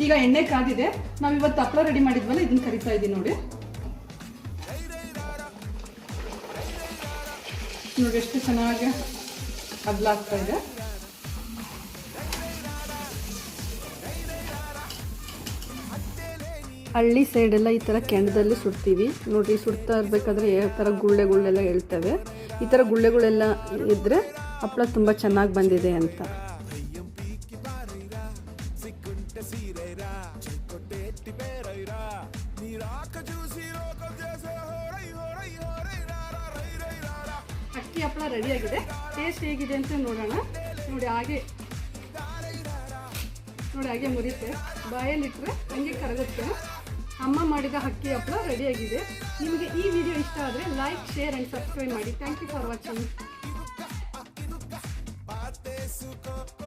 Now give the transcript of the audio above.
ಈಗ ಎಣ್ಣೆ ಕಾದಿದೆ. ನಾವು ಇವತ್ತು ಹಪ್ಪಳ ರೆಡಿ ಮಾಡಿದ್ವಲ್ಲ, ಇದನ್ನ ಕರಿತಾ ಇದ್ದೀನಿ ನೋಡಿ. ನೋಡಿ ಎಷ್ಟು ಚೆನ್ನಾಗಿ ಅದ್ಲಾಗ್ತಾ ಇದೆ. ಹಳ್ಳಿ ಸೈಡೆಲ್ಲ ಈ ಥರ ಕೆಂಡದಲ್ಲಿ ಸುಡ್ತೀವಿ ನೋಡಿರಿ. ಸುಡ್ತಾ ಇರಬೇಕಾದ್ರೆ ಯಾವ ಥರ ಗುಳ್ಳೆಗಳೆಲ್ಲ ಹೇಳ್ತವೆ. ಈ ಥರ ಗುಳ್ಳೆಗಳೆಲ್ಲ ಇದ್ದರೆ ಹಪ್ಪಳ ತುಂಬ ಚೆನ್ನಾಗಿ ಬಂದಿದೆ ಅಂತ. ಅಕ್ಕಿ ಹಪ್ಪಳ ರೆಡಿಯಾಗಿದೆ. ಟೇಸ್ಟ್ ಹೇಗಿದೆ ಅಂತ ನೋಡೋಣ. ನೋಡಿ ಹಾಗೆ ಮುರಿತೆ ಬಾಯಲ್ಲಿಟ್ಟರೆ ಹಂಗೆ ಕರಗುತ್ತೆ. ಅಮ್ಮ ಮಾಡಿದ ಅಕ್ಕಿ ಹಪ್ಪಳ ರೆಡಿಯಾಗಿದೆ. ನಿಮಗೆ ಈ ವಿಡಿಯೋ ಇಷ್ಟ ಆದರೆ ಲೈಕ್, ಶೇರ್ ಆ್ಯಂಡ್ ಸಬ್ಸ್ಕ್ರೈಬ್ ಮಾಡಿ. Thank you for watching.